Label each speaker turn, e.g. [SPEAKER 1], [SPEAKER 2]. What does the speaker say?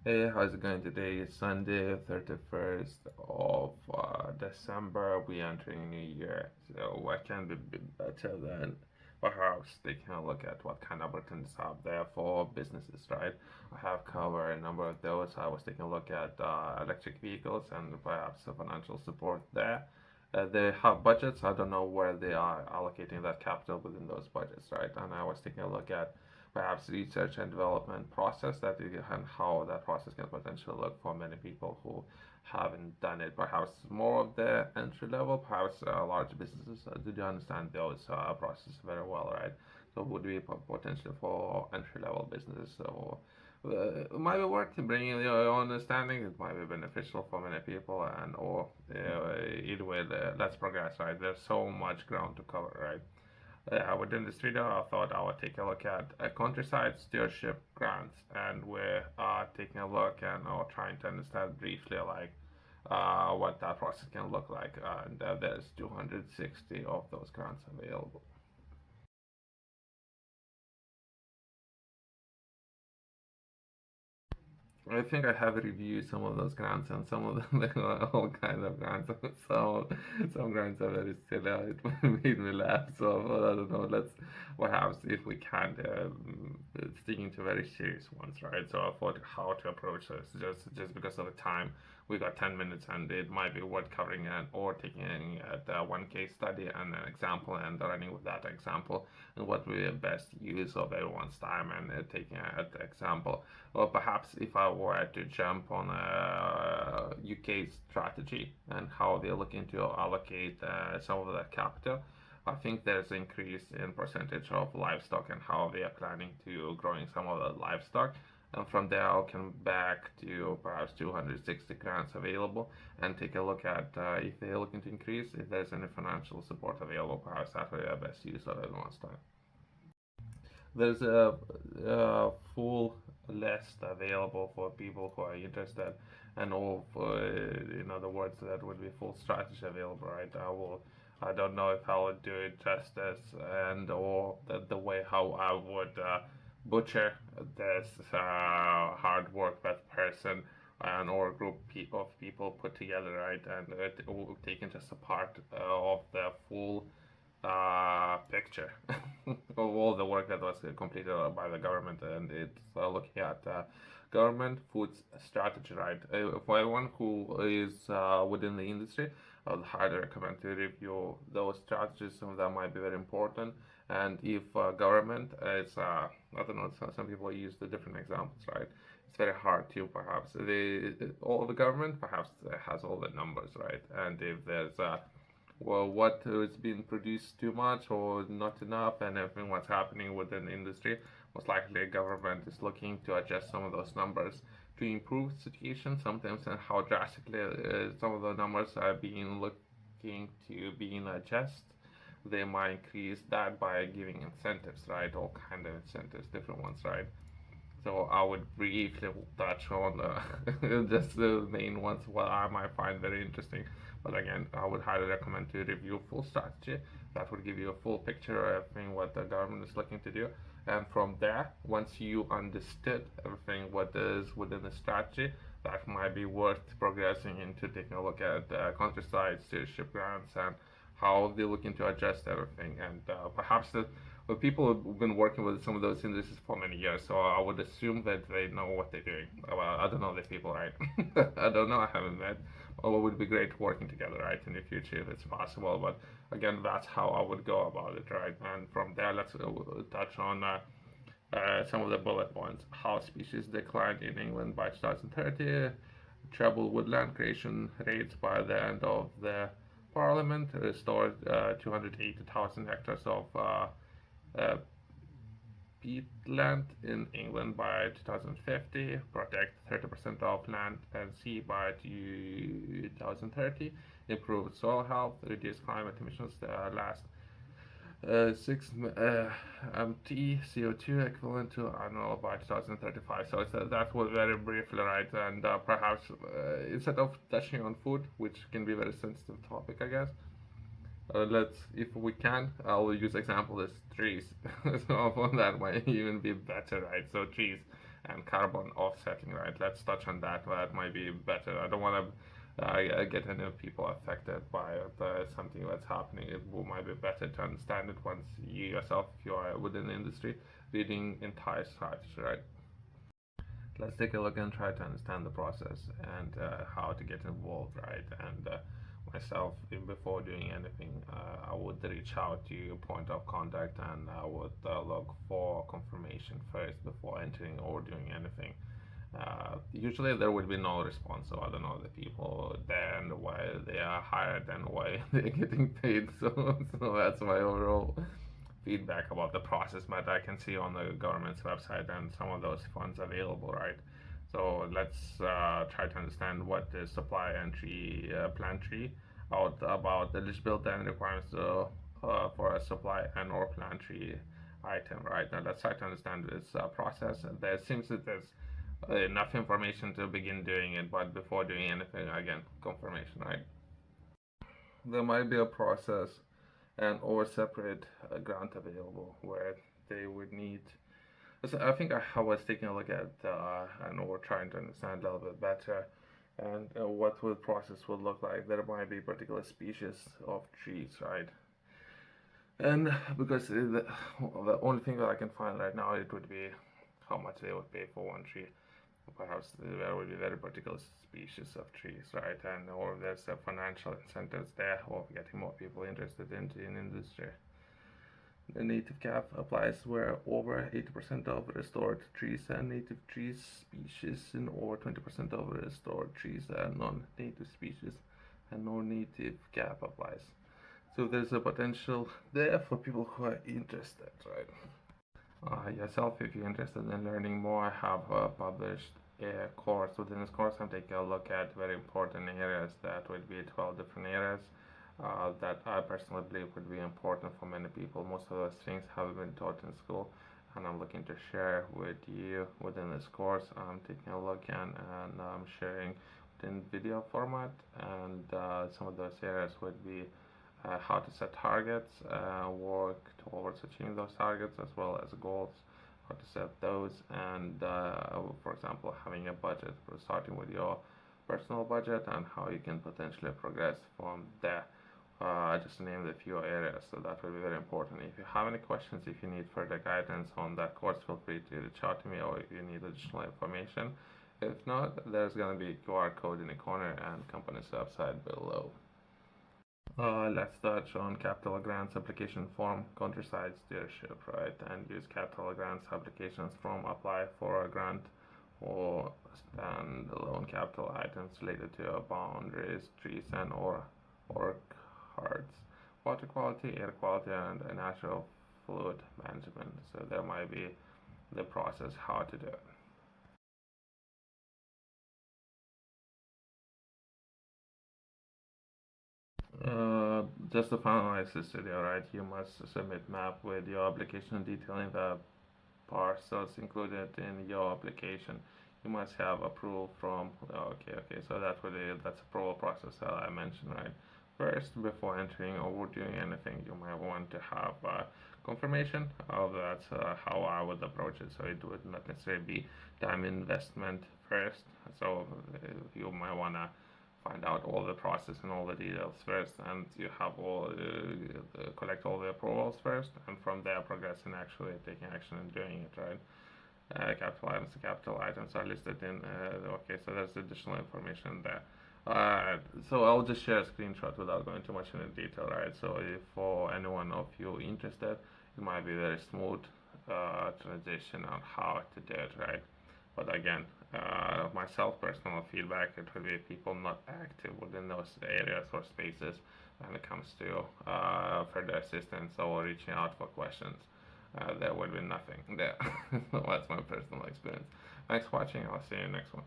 [SPEAKER 1] Hey, how's it going today? It's Sunday, 31st of December. We entering New Year, so what can be better than perhaps taking a look at what kind of opportunities out there for businesses, right? I have covered a number of those. I was taking a look at electric vehicles and perhaps the financial support there. They have budgets. I don't know where they are allocating that capital within those budgets, right? And I was taking a look at perhaps research and development process and how that process can potentially look for many people who haven't done it. Perhaps more of the entry level, perhaps large businesses do you understand those processes very well, right? So would be potentially for entry level businesses. So it might be worth bringing your own understanding. It might be beneficial for many people, and or either way, let's progress, right? There's so much ground to cover, right? Within this video, I thought I would take a look at countryside stewardship grants, and we're taking a look and trying to understand briefly like what that process can look like. And there's 260 of those grants available. I think I have reviewed some of those grants, and some of them they are all kind of grants. Some grants are very silly. It made me laugh. So I don't know. Let's perhaps if we can sticking to very serious ones, right? So I thought how to approach this just because of the time. We got 10 minutes, and it might be worth covering it or taking one case study and an example and running with that example and what will be the best use of everyone's time and taking an example. Or perhaps if I were to jump on a UK strategy and how they're looking to allocate some of the capital, I think there's an increase in percentage of livestock and how they are planning to growing some of the livestock. And from there, I'll come back to perhaps 260 grants available and take a look at if they're looking to increase, if there's any financial support available, perhaps that will be the best use of everyone's time. There's a full list available for people who are interested, and all for, in other words, that would be full strategy available, right? I don't know if I would do it justice and or the way how I would butcher this hard work that person and or group of people put together, right? And taking just a part of the full picture of all the work that was completed by the government, and it's looking at government food strategy, right? For everyone who is within the industry, I would highly recommend to review those strategies. Some of them might be very important. And if government is, I don't know, some people use the different examples, right? It's very hard to perhaps all the government perhaps has all the numbers, right? And if there's well, what is being produced too much or not enough, and everything what's happening within the industry. Most likely, government is looking to adjust some of those numbers to improve the situation. Sometimes, and how drastically some of the numbers are being looking to being adjusted. They might increase that by giving incentives, right? All kind of incentives, different ones, right? So I would briefly touch on just the main ones, what I might find very interesting. But again, I would highly recommend to review full strategy. That would give you a full picture of everything what the government is looking to do. And from there, once you understood everything what is within the strategy, that might be worth progressing into taking a look at countryside stewardship grants and how they're looking to adjust everything. And perhaps but people have been working with some of those industries for many years, so I would assume that they know what they're doing. Well, I don't know the people, right? I don't know. I haven't met. Well, it would be great working together, right, in the future if it's possible. But again, that's how I would go about it, right? And from there, let's touch on some of the bullet points. How species declined in England by 2030, treble woodland creation rates by the end of the Parliament, restored 280,000 hectares of uh, peatland in England by 2050, protect 30% of land and sea by 2030, improve soil health, reduce climate emissions last 6 MT CO2 equivalent to annual by 2035. So that was very briefly, right? And perhaps instead of touching on food, which can be a very sensitive topic, I guess, let's, if we can, I'll use example as trees. So that might even be better, right? So trees and carbon offsetting, right? Let's touch on that. That might be better. I don't want to get any people affected by something that's happening. It might be better to understand it once you yourself, if you are within the industry, reading entire strategy, right? Let's take a look and try to understand the process and how to get involved, right? And myself, before doing anything, I would reach out to your point of contact and I would look for confirmation first before entering or doing anything. Usually there would be no response, so I don't know the people there and why they are hired and why they're getting paid. So that's my overall feedback about the process, but I can see on the government's website and some of those funds available, right? So let's try to understand what is supply and tree plant tree out about the eligibility and requirements for a supply and or plant tree item, right? Now let's try to understand this process. There seems that there's enough information to begin doing it, but before doing anything, again, confirmation, right? There might be a process and or separate grant available where they would need. So I think I was taking a look at and we're trying to understand a little bit better and what the process would look like. There might be particular species of trees, right? And because the only thing that I can find right now it would be how much they would pay for one tree. Perhaps there would be very particular species of trees, right? And or there's financial incentives there of getting more people interested in industry. The native cap applies where over 80% of restored trees are native trees species and over 20% of restored trees are non-native species, and no native cap applies. So there's a potential there for people who are interested, right? Yourself, if you're interested in learning more, I have published a course. Within this course, I'm taking a look at very important areas that would be 12 different areas that I personally believe would be important for many people. Most of those things have been taught in school, and I'm looking to share with you within this course. I'm taking a look and I'm sharing in video format, and some of those areas would be how to set targets, work towards achieving those targets as well as goals, how to set those, and for example, having a budget, starting with your personal budget and how you can potentially progress from there. Just to name a few areas, so that will be very important. If you have any questions, if you need further guidance on that course, feel free to reach out to me, or if you need additional information. If not, there's going to be a QR code in the corner and company's website below. Let's touch on capital grants application form, countryside stewardship, right? And use capital grants applications from apply for a grant or standalone capital items related to boundaries, trees, and or hearts, water quality, air quality, and natural fluid management. So there might be the process how to do it. Just to finalize this video, right, you must submit map with your application detailing the parcels included in your application. You must have approval from, okay, so that's approval process that I mentioned, right? First, before entering or doing anything, you might want to have confirmation of that's how I would approach it. So it would not necessarily be time investment first. So you might want to find out all the process and all the details first, and you have all collect all the approvals first, and from there progress in actually taking action and doing it, right? Capital items are listed in okay, so there's additional information there. So I'll just share a screenshot without going too much into detail, right? So if for anyone of you interested, it might be very smooth transition on how to do it, right? But again, myself personal feedback, it will be people not active within those areas or spaces when it comes to further assistance or reaching out for questions. There will be nothing there. That's my personal experience. Thanks for watching. I'll see you next one.